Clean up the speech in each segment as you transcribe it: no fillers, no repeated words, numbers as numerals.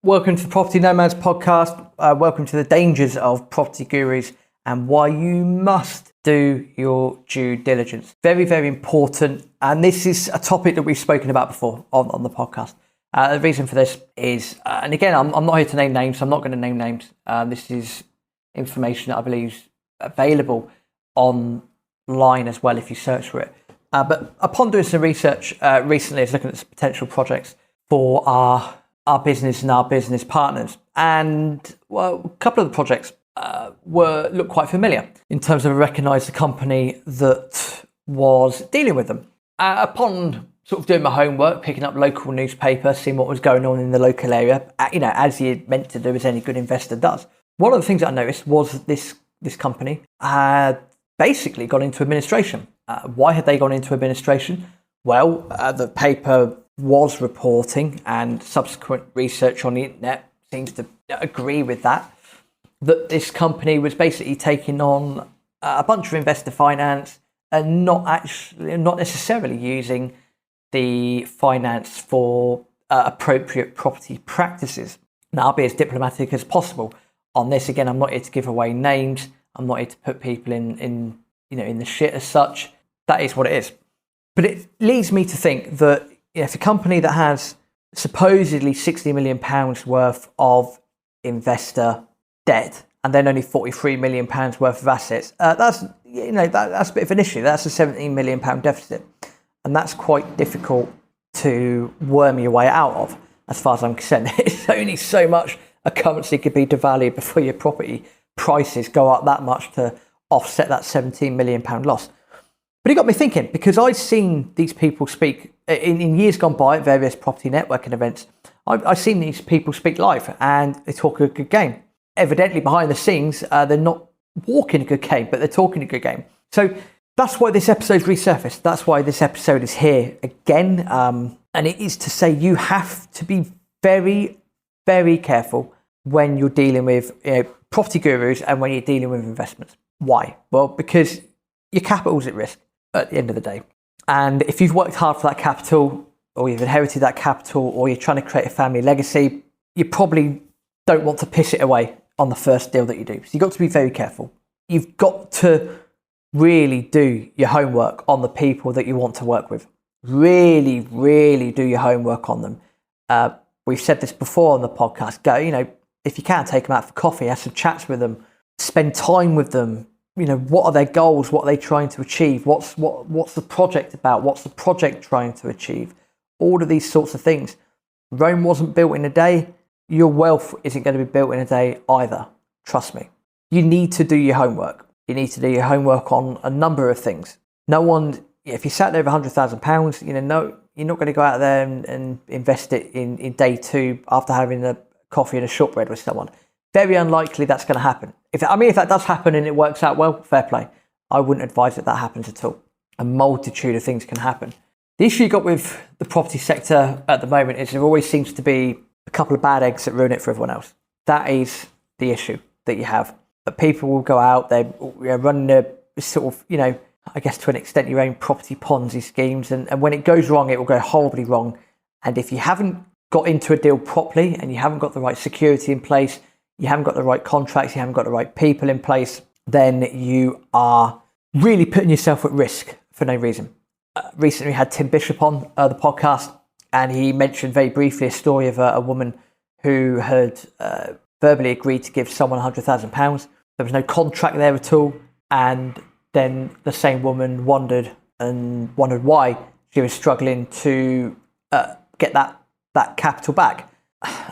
Welcome to the Property Nomads Podcast. Welcome to the dangers of property gurus and why you must do your due diligence. Very, very important. And this is a topic that we've spoken about before on the podcast. The reason for this is, and again, I'm not here to name names. I'm not going to name names. This is information that I believe is available online as well if you search for it. But upon doing some research recently, I was looking at some potential projects for our business and our business partners, and well, a couple of the projects looked quite familiar in terms of I recognised the company that was dealing with them. Upon sort of doing my homework, picking up local newspaper, seeing what was going on in the local area, as you're meant to do as any good investor does. One of the things that I noticed was this company had basically gone into administration. Why had they gone into administration? Well, the paper was reporting, and subsequent research on the internet seems to agree with that this company was basically taking on a bunch of investor finance and not necessarily using the finance for appropriate property practices. Now, I'll be as diplomatic as possible on this. Again, I'm not here to give away names. I'm not here to put people in the shit as such. That is what it is. But it leads me to think that if a company that has supposedly £60 million worth of investor debt and then only £43 million worth of assets, that's a bit of an issue. That's a £17 million deficit, and that's quite difficult to worm your way out of. As far as I'm concerned, it's only so much a currency could be devalued before your property prices go up that much to offset that £17 million loss. But it got me thinking, because I've seen these people speak in years gone by at various property networking events. I've seen these people speak live and they talk a good game. Evidently, behind the scenes, they're not walking a good game, but they're talking a good game. So that's why this episode's resurfaced. That's why this episode is here again. And it is to say you have to be very, very careful when you're dealing with property gurus and when you're dealing with investments. Why? Well, because your capital's at risk at the end of the day. And if you've worked hard for that capital, or you've inherited that capital, or you're trying to create a family legacy, you probably don't want to piss it away on the first deal that you do. So you've got to be very careful. You've got to really do your homework on the people that you want to work with. Really, really do your homework on them. We've said this before on the podcast. If you can, take them out for coffee, have some chats with them, spend time with them. What are their goals? What are they trying to achieve? What's the project about? What's the project trying to achieve? All of these sorts of things. Rome wasn't built in a day. Your wealth isn't going to be built in a day either. Trust me. You need to do your homework. You need to do your homework on a number of things. No one, if you sat there with £100,000, no, you're not going to go out there and invest it in day two after having a coffee and a shortbread with someone. Very unlikely that's going to happen. If that does happen and it works out well, fair play. I wouldn't advise that happens at all. A multitude of things can happen. The issue you got with the property sector at the moment is there always seems to be a couple of bad eggs that ruin it for everyone else. That is the issue that you have. But people will go out, they're running a sort of, I guess to an extent, your own property Ponzi schemes. And when it goes wrong, it will go horribly wrong. And if you haven't got into a deal properly and you haven't got the right security in place, you haven't got the right contracts, you haven't got the right people in place, then you are really putting yourself at risk for no reason. Recently we had Tim Bishop on the podcast, and he mentioned very briefly a story of a woman who had verbally agreed to give someone £100,000. There was no contract there at all, and then the same woman wondered why she was struggling to get that capital back.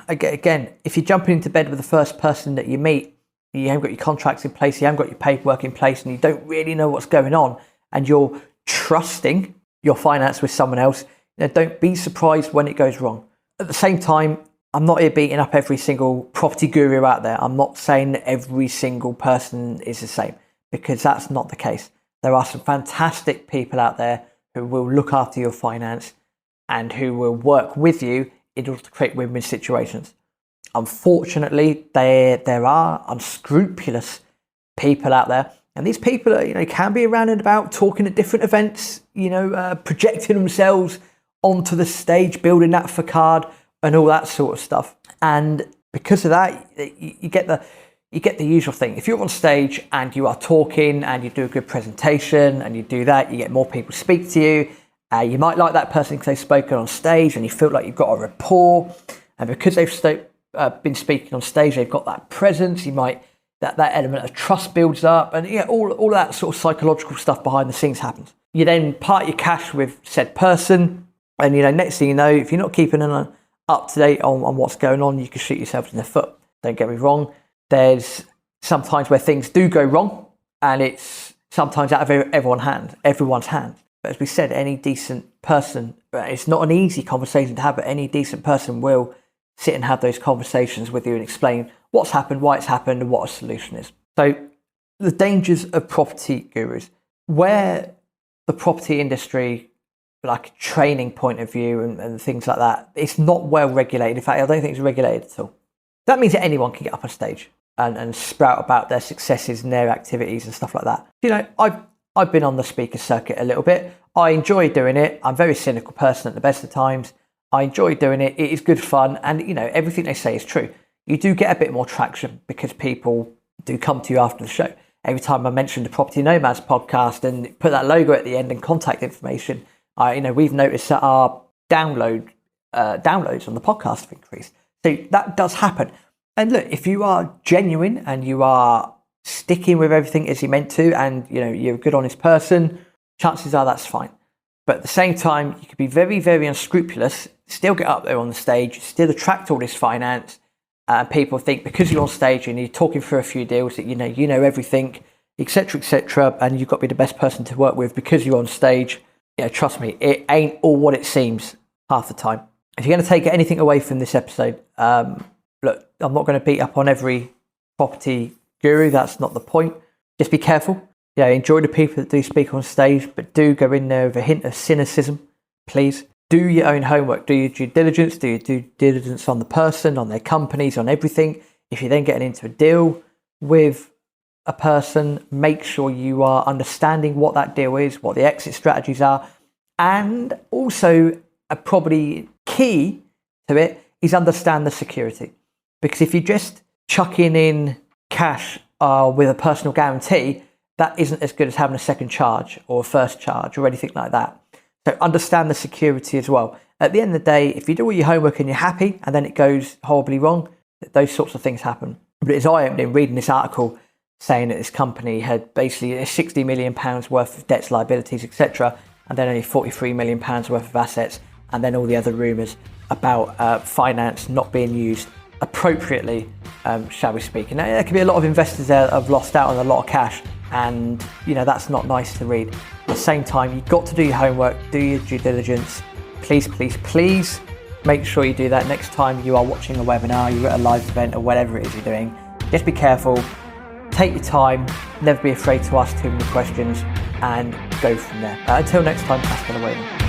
Again, if you're jumping into bed with the first person that you meet, you haven't got your contracts in place, you haven't got your paperwork in place, and you don't really know what's going on, and you're trusting your finance with someone else, don't be surprised when it goes wrong. At the same time, I'm not here beating up every single property guru out there. I'm not saying that every single person is the same, because that's not the case. There are some fantastic people out there who will look after your finance and who will work with you in order to create win-win situations. Unfortunately, there are unscrupulous people out there, and these people are, can be around and about, talking at different events, projecting themselves onto the stage, building that facade and all that sort of stuff. And because of that, you get the usual thing. If you're on stage and you are talking and you do a good presentation and you do that, you get more people speak to you. You might like that person because they've spoken on stage and you feel like you've got a rapport. And because they've been speaking on stage, they've got that presence. You might that element of trust builds up, and all that sort of psychological stuff behind the scenes happens. You then part your cash with said person, and next thing you know, if you're not keeping an up to date on what's going on, you can shoot yourself in the foot. Don't get me wrong. There's sometimes where things do go wrong, and it's sometimes out of everyone's hands. But as we said, any decent person, it's not an easy conversation to have, but any decent person will sit and have those conversations with you and explain what's happened, why it's happened, and what a solution is. So the dangers of property gurus, where the property industry, like a training point of view and things like that, it's not well regulated. In fact, I don't think it's regulated at all. That means that anyone can get up on stage and sprout about their successes and their activities and stuff like that. I've been on the speaker circuit a little bit. I enjoy doing it. I'm a very cynical person at the best of times. I enjoy doing it. It is good fun. And, everything they say is true. You do get a bit more traction because people do come to you after the show. Every time I mention the Property Nomads podcast and put that logo at the end and contact information, we've noticed that our downloads on the podcast have increased. So that does happen. And look, if you are genuine and you are sticking with everything as you're meant to, and you're a good, honest person, chances are that's fine. But at the same time, you could be very, very unscrupulous, still get up there on the stage, still attract all this finance. People think because you're on stage and you're talking through a few deals that you know everything, etc., and you've got to be the best person to work with because you're on stage. Trust me, it ain't all what it seems half the time. If you're going to take anything away from this episode, look, I'm not going to beat up on every property guru. That's not the point. Just be careful. Enjoy the people that do speak on stage, but do go in there with a hint of cynicism, please. Do your own homework. Do your due diligence. Do your due diligence on the person, on their companies, on everything. If you're then getting into a deal with a person, make sure you are understanding what that deal is, what the exit strategies are, and also a probably key to it is understand the security. Because if you're just chucking in cash with a personal guarantee, that isn't as good as having a second charge or a first charge or anything like that. So understand the security as well. At the end of the day, if you do all your homework and you're happy and then it goes horribly wrong, those sorts of things happen. But it's eye-opening reading this article saying that this company had basically £60 million worth of debts, liabilities, etc., and then only £43 million worth of assets, and then all the other rumours about finance not being used appropriately, shall we speak. And there could be a lot of investors there that have lost out on a lot of cash, and that's not nice to read. At the same time, you've got to do your homework, do your due diligence. Please make sure you do that next time you are watching a webinar, you're at a live event or whatever it is you're doing. Just be careful, take your time, never be afraid to ask too many questions, and go from there. Until next time, hasta luego.